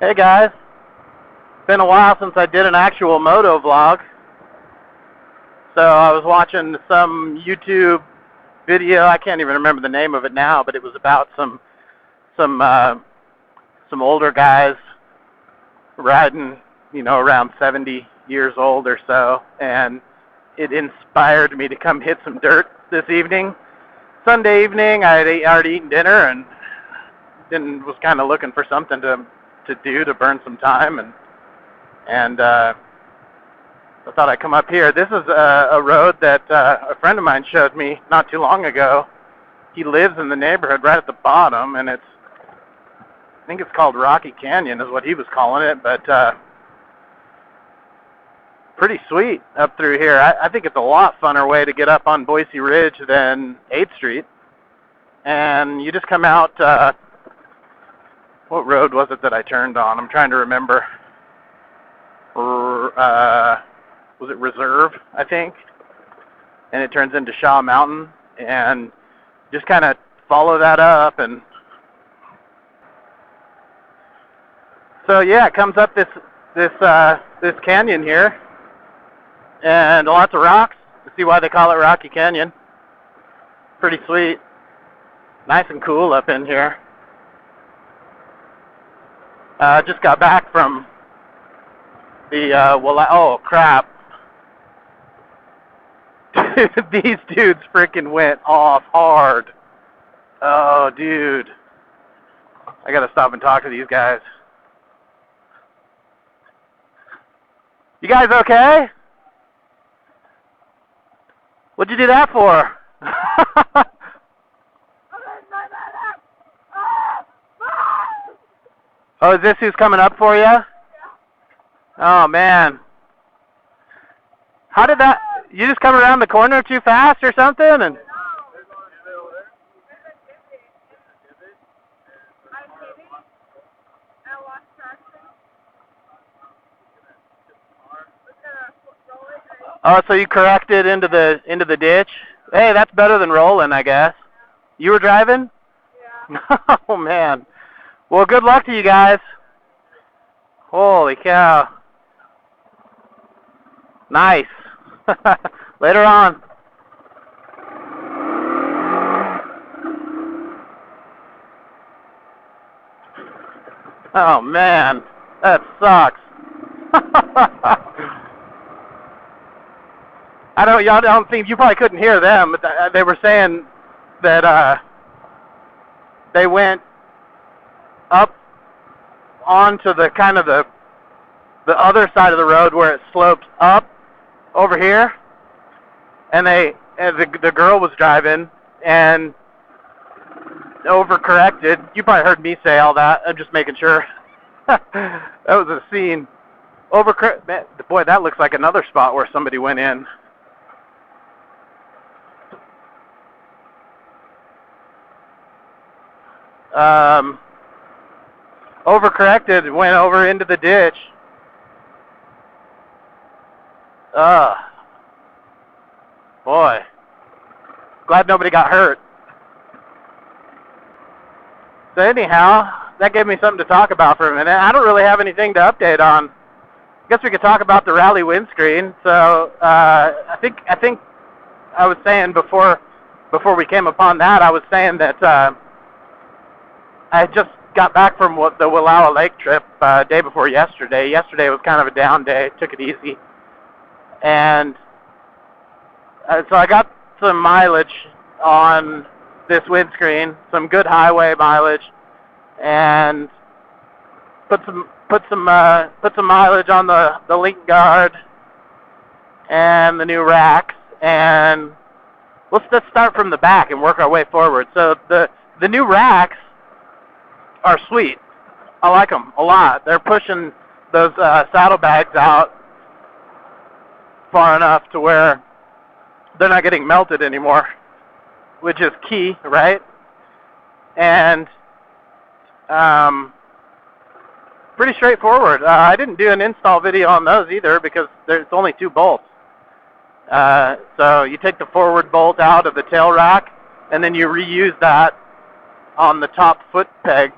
Hey guys, it's been a while since I did an actual moto vlog. So I was watching some YouTube video. I can't even remember the name of it now, but it was about some older guys riding, around 70 years old or so, and it inspired me to come hit some dirt this evening. Sunday evening, I had already eaten dinner and was kind of looking for something to do to burn some time, and I thought I'd come up here. This is a road that a friend of mine showed me not too long ago. He lives in the neighborhood right at the bottom, and I think it's called Rocky Canyon is what he was calling it, but pretty sweet up through here. I think it's a lot funner way to get up on Boise Ridge than 8th Street. And you just come out, what road was it that I turned on? I'm trying to remember. Was it Reserve, I think? And it turns into Shaw Mountain, and just kind of follow that up, and so yeah, it comes up this canyon here, and lots of rocks. You see why they call it Rocky Canyon. Pretty sweet, nice and cool up in here. Just got back from the oh crap. These dudes freaking went off hard. Oh, dude. I gotta stop and talk to these guys. You guys okay? What'd you do that for? Oh, is this who's coming up for you? Yeah. Oh, man. How did that... You just come around the corner too fast or something? And oh, so you corrected into the ditch? Hey, that's better than rolling, I guess. You were driving? Yeah. Oh, man. Well, good luck to you guys. Holy cow. Nice. Later on. Oh, man. That sucks. I don't think, you probably couldn't hear them, but they were saying that they went up onto the kind of the other side of the road where it slopes up over here, and the girl was driving and overcorrected. You probably heard me say all that. I'm just making sure. That was a scene. Boy, that looks like another spot where somebody went in. Overcorrected, went over into the ditch. Boy. Glad nobody got hurt. So anyhow, that gave me something to talk about for a minute. I don't really have anything to update on. I guess we could talk about the rally windscreen. So I think I was saying before we came upon that, I was saying that I just got back from the Wallowa Lake trip day before yesterday. Yesterday was kind of a down day. Took it easy. And so I got some mileage on this windscreen, some good highway mileage, and put some mileage on the Link Guard and the new racks. And let's start from the back and work our way forward. So the new racks are sweet. I like them a lot. They're pushing those saddlebags out far enough to where they're not getting melted anymore, which is key, right? And pretty straightforward. I didn't do an install video on those either because there's only 2 bolts. So you take the forward bolt out of the tail rack, and then you reuse that on the top foot peg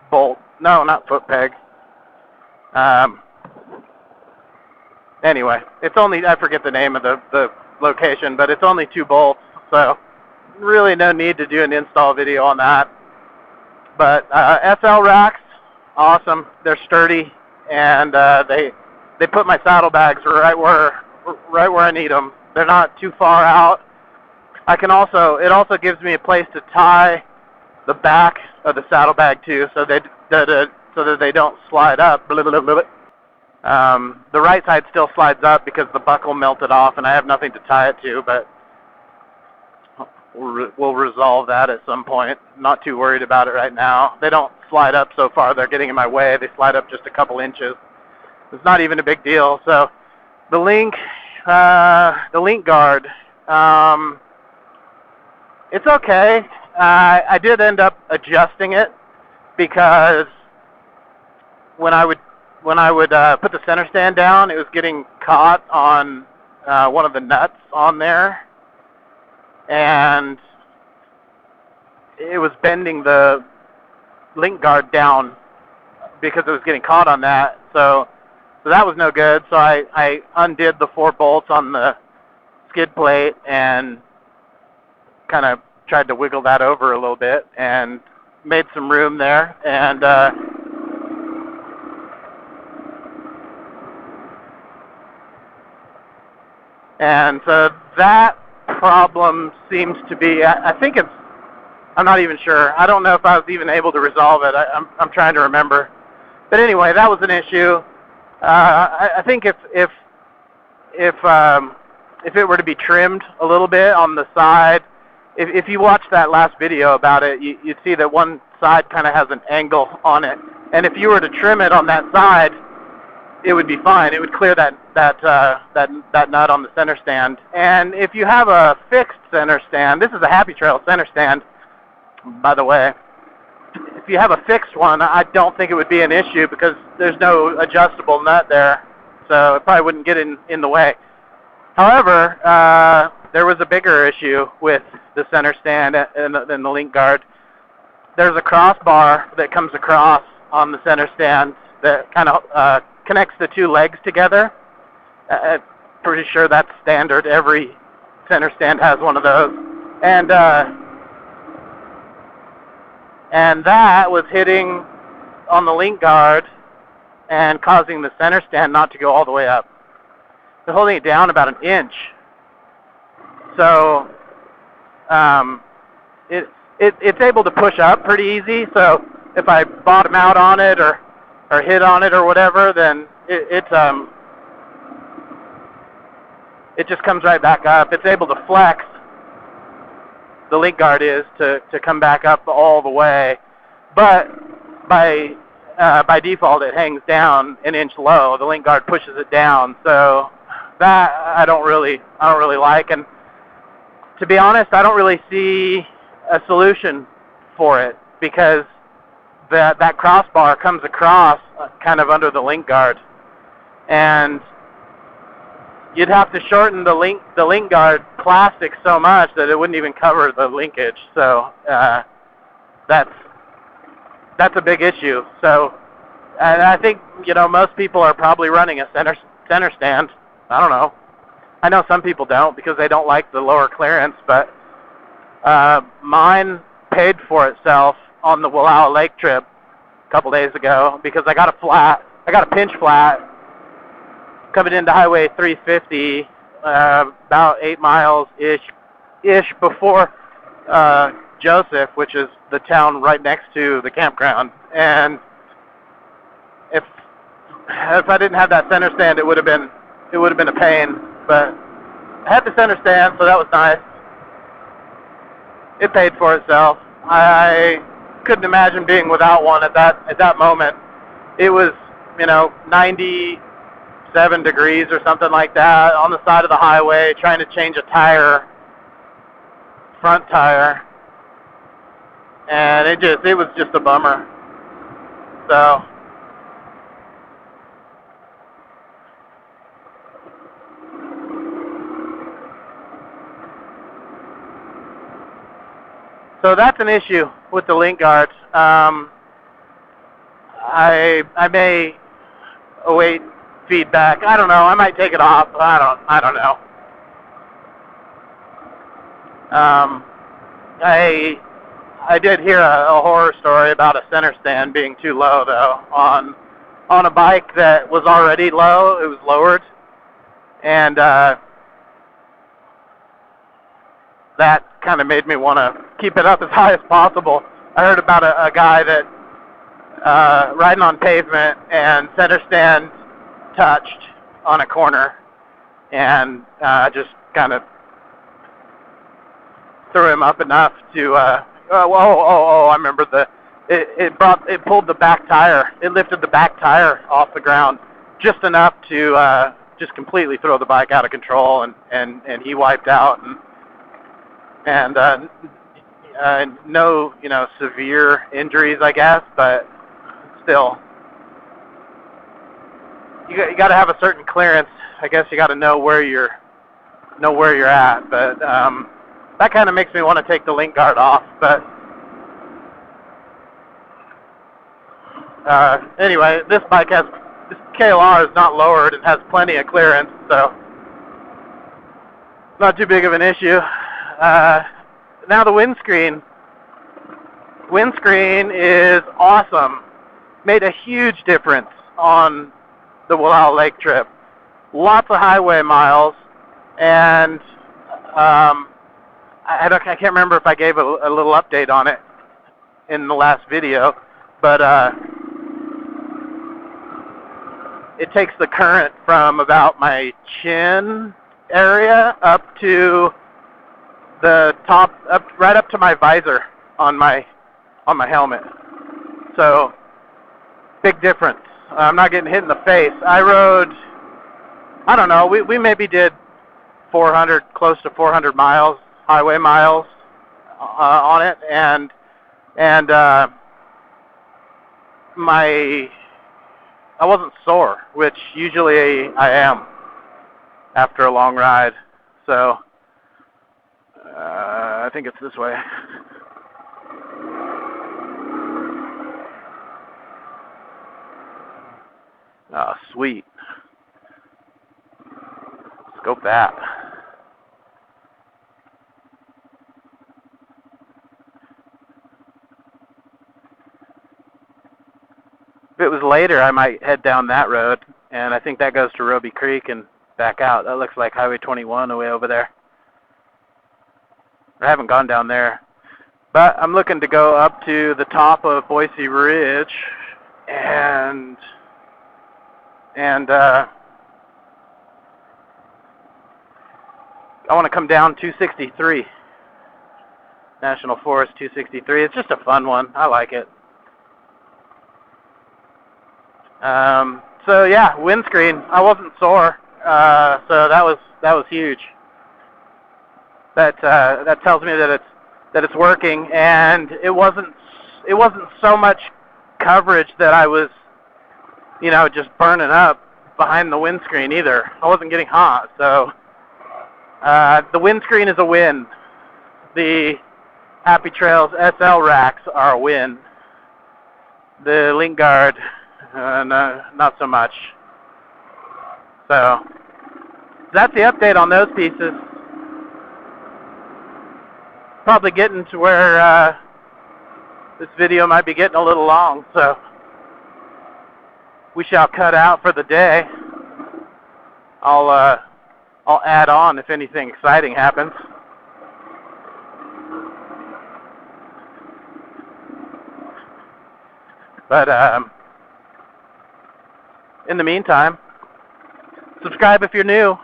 bolt. No, not foot peg. Anyway, it's only, I forget the name of the location, but it's only 2 bolts, so really no need to do an install video on that. But SL racks, awesome. They're sturdy, and they put my saddlebags right where I need them. They're not too far out. It also gives me a place to tie the back of the saddlebag too, so that they don't slide up. Blah, blah, blah, blah. The right side still slides up because the buckle melted off, and I have nothing to tie it to, but we'll resolve that at some point. Not too worried about it right now. They don't slide up so far. They're getting in my way. They slide up just a couple inches. It's not even a big deal. So the link guard, it's okay. I did end up adjusting it because when I would put the center stand down, it was getting caught on one of the nuts on there, and it was bending the link guard down because it was getting caught on that. So that was no good. So I undid the 4 bolts on the skid plate and kind of tried to wiggle that over a little bit and made some room there. And so that problem seems to be, I'm not even sure. I don't know if I was even able to resolve it. I'm trying to remember. But anyway, that was an issue. I think if it were to be trimmed a little bit on the side, if you watch that last video about it, you'd see that one side kind of has an angle on it. And if you were to trim it on that side, it would be fine. It would clear that nut on the center stand. And if you have a fixed center stand, this is a Happy Trails center stand, by the way. If you have a fixed one, I don't think it would be an issue because there's no adjustable nut there, so it probably wouldn't get in the way. However, there was a bigger issue with the center stand and the link guard. There's a crossbar that comes across on the center stand that kind of connects the 2 legs together. I'm pretty sure that's standard. Every center stand has one of those. And that was hitting on the link guard and causing the center stand not to go all the way up. They're holding it down about 1 inch. So it's able to push up pretty easy. So if I bottom out on it or hit on it or whatever, then it just comes right back up. It's able to flex. The link guard is to come back up all the way, but by default it hangs down 1 inch low. The link guard pushes it down, so that I don't really like. And to be honest, I don't really see a solution for it because that crossbar comes across kind of under the link guard, and you'd have to shorten the link guard plastic so much that it wouldn't even cover the linkage. So that's a big issue. So, and I think most people are probably running a center stand. I don't know. I know some people don't because they don't like the lower clearance, but mine paid for itself on the Wallowa Lake trip a couple days ago because I got a pinch flat coming into Highway 350 about 8 miles-ish before Joseph, which is the town right next to the campground. And if I didn't have that center stand, it would have been a pain. But I had the center stand, so that was nice. It paid for itself. I couldn't imagine being without one at that moment. It was 97 degrees or something like that on the side of the highway trying to change a tire, front tire, and it was just a bummer. So that's an issue with the link guards. I may await feedback. I don't know. I might take it off. I don't know. I did hear a horror story about a center stand being too low, though, on a bike that was already low. It was lowered, and that kind of made me want to keep it up as high as possible. I heard about a guy that riding on pavement and center stand touched on a corner, and just kind of threw him up enough to I remember it pulled the back tire. It lifted the back tire off the ground just enough to just completely throw the bike out of control, and he wiped out, and no, severe injuries, I guess, but still, you got to have a certain clearance. I guess you got to know where you're at, but that kind of makes me want to take the link guard off. But anyway, this KLR is not lowered and has plenty of clearance, so not too big of an issue. Now the windscreen. Windscreen is awesome. Made a huge difference on the Wallowa Lake trip. Lots of highway miles, and I can't remember if I gave a little update on it in the last video, but it takes the current from about my chin area up to the top, right up to my visor on my helmet. So big difference. I'm not getting hit in the face. I rode, I don't know, we maybe did 400, close to 400 miles, highway miles on it, and I wasn't sore, which usually I am after a long ride. So I think it's this way. Oh, sweet. Scope that. If it was later, I might head down that road, and I think that goes to Roby Creek and back out. That looks like Highway 21 way over there. I haven't gone down there, but I'm looking to go up to the top of Boise Ridge, and I want to come down 263, National Forest 263. It's just a fun one. I like it. So yeah, windscreen. I wasn't sore, so that was huge. That tells me that it's working, and it wasn't so much coverage that I was, just burning up behind the windscreen either. I wasn't getting hot, so the windscreen is a win. The Happy Trails SL racks are a win. The Link Guard, not so much. So that's the update on those pieces. Probably getting to where this video might be getting a little long, so we shall cut out for the day. I'll add on if anything exciting happens. But in the meantime, subscribe if you're new.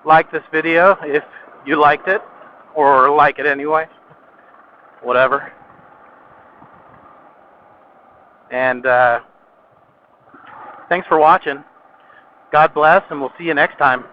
Like this video if you liked it, or like it anyway. Whatever. And thanks for watching. God bless, and we'll see you next time.